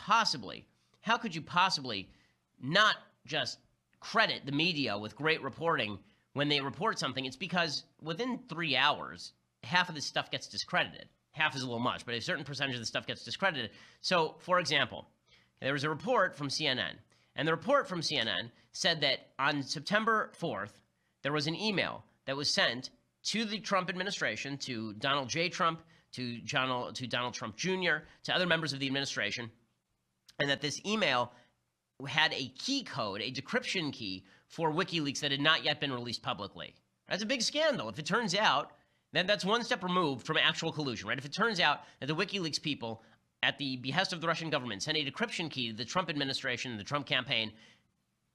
possibly not just credit the media with great reporting when they report something? It's because within 3 hours, half of this stuff gets discredited. Half is a little much, but a certain percentage of the stuff gets discredited. So, for example, there was a report from CNN, and the report from CNN said that on September 4th, there was an email that was sent to the Trump administration, to Donald J. Trump, to Donald Trump Jr., to other members of the administration, and that this email had a key code, a decryption key for WikiLeaks that had not yet been released publicly. That's a big scandal. If it turns out, then that's one step removed from actual collusion, right? If it turns out that the WikiLeaks people, at the behest of the Russian government, sent a decryption key to the Trump administration, the Trump campaign,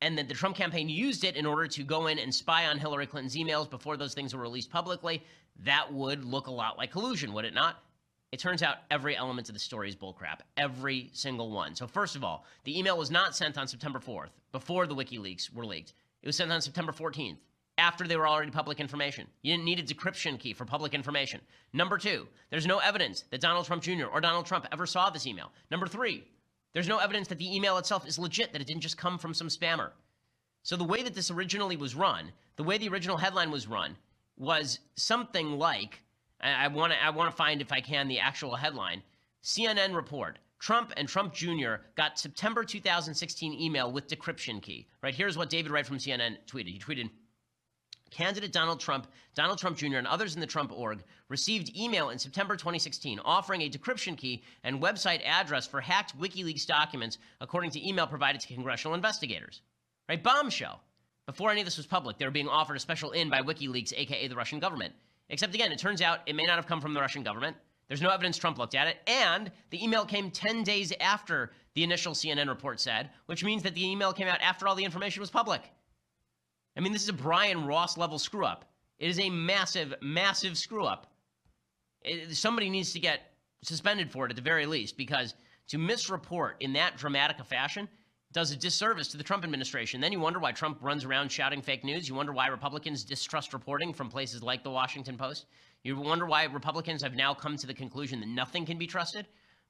and that the Trump campaign used it in order to go in and spy on Hillary Clinton's emails before those things were released publicly, that would look a lot like collusion, would it not? It turns out every element of the story is bullcrap. Every single one. So first of all, the email was not sent on September 4th, before the WikiLeaks were leaked. It was sent on September 14th, after they were already public information. You didn't need a decryption key for public information. Number two, there's no evidence that Donald Trump Jr. or Donald Trump ever saw this email. Number three, there's no evidence that the email itself is legit, that it didn't just come from some spammer. So the way that this originally was run, the way the original headline was run, was something like, I want to find, if I can, the actual headline. CNN report, Trump and Trump Jr. got September 2016 email with decryption key. Right, here's what David Wright from CNN tweeted. He tweeted, candidate Donald Trump Jr., and others in the Trump org received email in September 2016 offering a decryption key and website address for hacked WikiLeaks documents, according to email provided to congressional investigators. Right? Bombshell. Before any of this was public, they were being offered a special in by WikiLeaks, aka the Russian government. Except again, it turns out it may not have come from the Russian government. There's no evidence Trump looked at it, and the email came 10 days after the initial CNN report said, which means that the email came out after all the information was public. I mean, this is a Brian Ross level screw up. It is a massive, massive screw up. Somebody needs to get suspended for it at the very least, because to misreport in that dramatic a fashion does a disservice to the Trump administration. Then you wonder why Trump runs around shouting fake news. You wonder why Republicans distrust reporting from places like the Washington Post. You wonder why Republicans have now come to the conclusion that nothing can be trusted.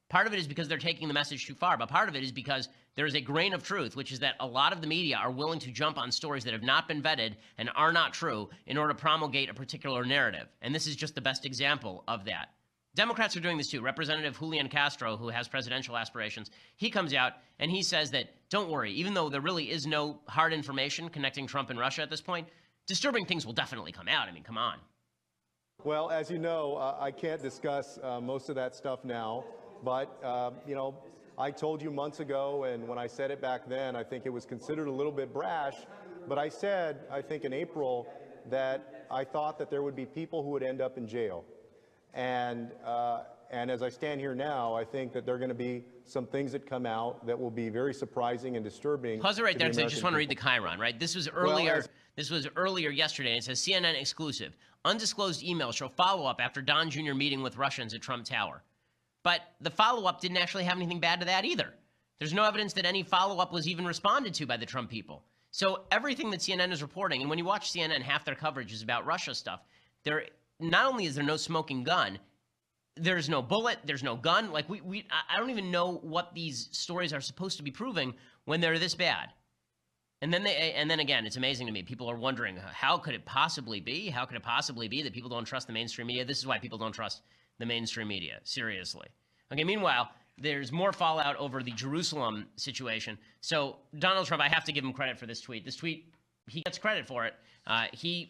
Part of it is because they're taking the message too far, but part of it is because there is a grain of truth, which is that a lot of the media are willing to jump on stories that have not been vetted and are not true in order to promulgate a particular narrative. And this is just the best example of that. Democrats are doing this too. Representative Julian Castro, who has presidential aspirations, he comes out and he says that, don't worry, even though there really is no hard information connecting Trump and Russia at this point, disturbing things will definitely come out. I mean, come on. Well, as you know, I can't discuss most of that stuff now, but, you know, I told you months ago, and when I said it back then, I think it was considered a little bit brash, but I said, I think in April, that I thought that there would be people who would end up in jail. And as I stand here now, I think that there are going to be some things that come out that will be very surprising and disturbing. Pause it right there because I just want to read the Chiron, right? This was earlier. Well, this was earlier yesterday. And it says CNN exclusive. Undisclosed emails show follow-up after Don Jr. meeting with Russians at Trump Tower. But the follow-up didn't actually have anything bad to that either. There's no evidence that any follow-up was even responded to by the Trump people. So everything that CNN is reporting, and when you watch CNN, half their coverage is about Russia stuff. Not only is there no smoking gun, there's no bullet, there's no gun. Like I don't even know what these stories are supposed to be proving when they're this bad. And then again, it's amazing to me. People are wondering, how could it possibly be? How could it possibly be that people don't trust the mainstream media? This is why people don't trust the mainstream media. Seriously. Okay, meanwhile, there's more fallout over the Jerusalem situation. So Donald Trump, I have to give him credit for this tweet. This tweet, he gets credit for it. He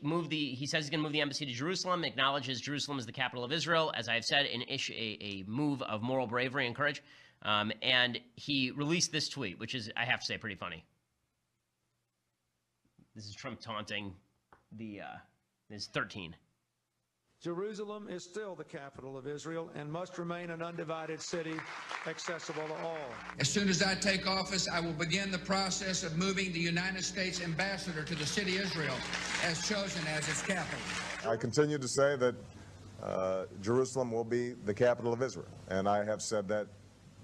says he's going to move the embassy to Jerusalem, acknowledges Jerusalem as the capital of Israel, as I've said, a move of moral bravery and courage. And he released this tweet, which is, I have to say, pretty funny. This is Trump taunting this 13. Jerusalem is still the capital of Israel and must remain an undivided city accessible to all. As soon as I take office, I will begin the process of moving the United States ambassador to the city of Israel as chosen as its capital. I continue to say that Jerusalem will be the capital of Israel, and I have said that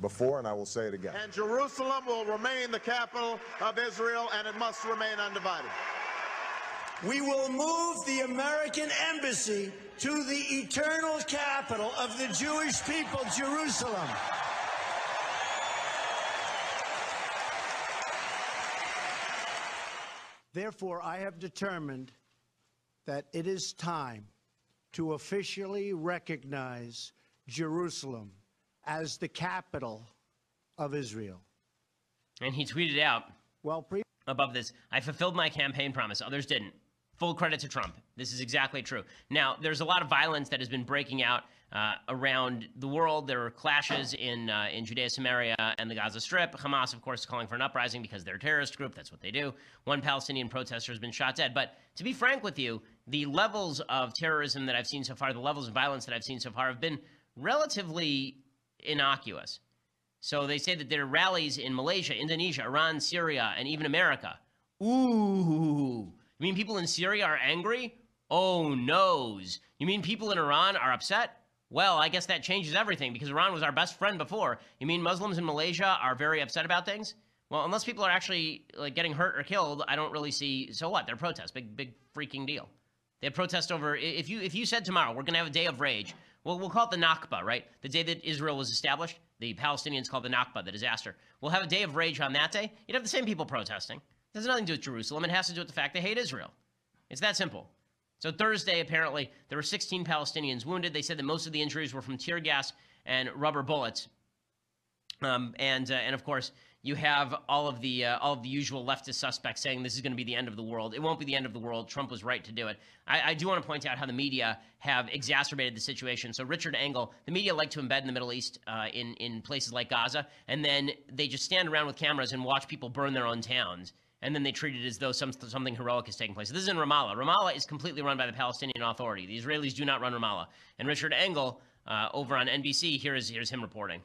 before, and I will say it again. And Jerusalem will remain the capital of Israel, and it must remain undivided. We will move the American embassy to the eternal capital of the Jewish people, Jerusalem. Therefore, I have determined that it is time to officially recognize Jerusalem as the capital of Israel. And he tweeted out Well, above this, I fulfilled my campaign promise. Others didn't. Full credit to Trump. This is exactly true. Now, there's a lot of violence that has been breaking out around the world. There are clashes in Judea, Samaria, and the Gaza Strip. Hamas, of course, is calling for an uprising because they're a terrorist group. That's what they do. One Palestinian protester has been shot dead. But to be frank with you, the levels of terrorism that I've seen so far, the levels of violence that I've seen so far have been relatively innocuous. So they say that there are rallies in Malaysia, Indonesia, Iran, Syria, and even America. Ooh. You mean people in Syria are angry? Oh, noes. You mean people in Iran are upset? Well, I guess that changes everything because Iran was our best friend before. You mean Muslims in Malaysia are very upset about things? Well, unless people are actually like getting hurt or killed, I don't really see. So what? They're protests. Big freaking deal. They protest over. If you said tomorrow we're going to have a day of rage, well, we'll call it the Nakba, right? The day that Israel was established, the Palestinians call it the Nakba, the disaster. We'll have a day of rage on that day. You'd have the same people protesting. It has nothing to do with Jerusalem. It has to do with the fact they hate Israel. It's that simple. So Thursday, apparently, there were 16 Palestinians wounded. They said that most of the injuries were from tear gas and rubber bullets. And of course, you have all of the usual leftist suspects saying this is going to be the end of the world. It won't be the end of the world. Trump was right to do it. I do want to point out how the media have exacerbated the situation. So Richard Engel, the media like to embed in the Middle East in places like Gaza, and then they just stand around with cameras and watch people burn their own towns. And then they treat it as though something heroic is taking place. This is in Ramallah. Ramallah is completely run by the Palestinian Authority. The Israelis do not run Ramallah. And Richard Engel, over on NBC, here's him reporting.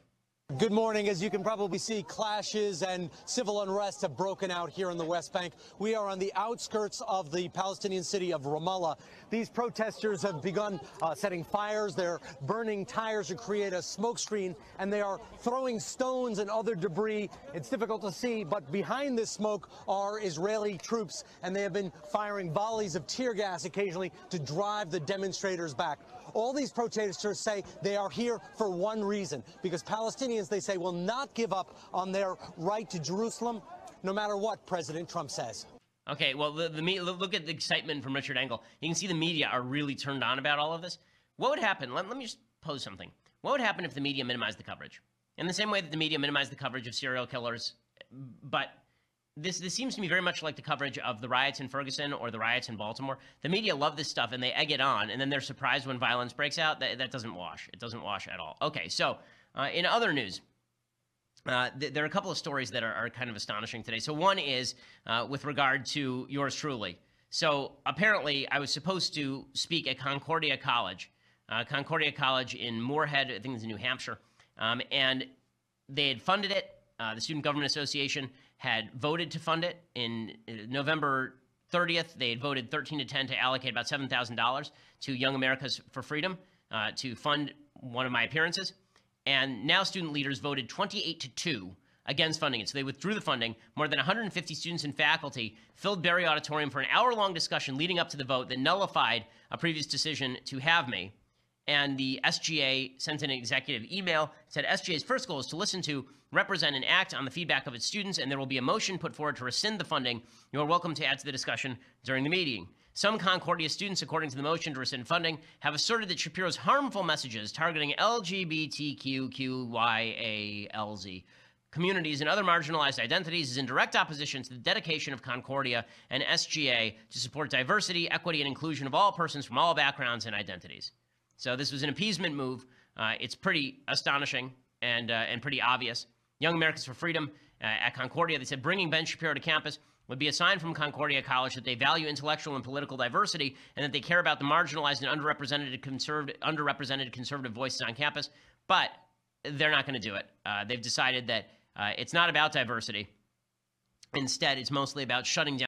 Good morning. As you can probably see, clashes and civil unrest have broken out here in the West Bank. We are on the outskirts of the Palestinian city of Ramallah. These protesters have begun setting fires. They're burning tires to create a smoke screen, and they are throwing stones and other debris. It's difficult to see, but behind this smoke are Israeli troops, and they have been firing volleys of tear gas occasionally to drive the demonstrators back. All these protesters say they are here for one reason, because Palestinians, they say, will not give up on their right to Jerusalem, no matter what President Trump says. Okay, well, look at the excitement from Richard Engel. You can see the media are really turned on about all of this. What would happen? Let me just pose something. What would happen if the media minimized the coverage? In the same way that the media minimized the coverage of serial killers, but this seems to me very much like the coverage of the riots in Ferguson or the riots in Baltimore. The media love this stuff and they egg it on, and then they're surprised when violence breaks out. That doesn't wash. It doesn't wash at all. Okay, so in other news, there are a couple of stories that are kind of astonishing today. So one is with regard to yours truly. So apparently I was supposed to speak at Concordia College in Moorhead, I think it's in New Hampshire, and they had funded it. The Student Government Association had voted to fund it. In November 30th, they had voted 13-10 to allocate about $7,000 to Young Americans for Freedom to fund one of my appearances. And now student leaders voted 28-2 against funding it. So they withdrew the funding. More than 150 students and faculty filled Berry Auditorium for an hour-long discussion leading up to the vote that nullified a previous decision to have me. And the SGA sent an executive email, said SGA's first goal is to listen to, represent, and act on the feedback of its students, and there will be a motion put forward to rescind the funding. You are welcome to add to the discussion during the meeting. Some Concordia students, according to the motion to rescind funding, have asserted that Shapiro's harmful messages targeting LGBTQYALZ communities and other marginalized identities is in direct opposition to the dedication of Concordia and SGA to support diversity, equity, and inclusion of all persons from all backgrounds and identities. So this was an appeasement move. It's pretty astonishing and pretty obvious. Young Americans for Freedom at Concordia, they said bringing Ben Shapiro to campus would be a sign from Concordia College that they value intellectual and political diversity and that they care about the marginalized and underrepresented conservative voices on campus. But they're not going to do it. They've decided that it's not about diversity. Instead, it's mostly about shutting down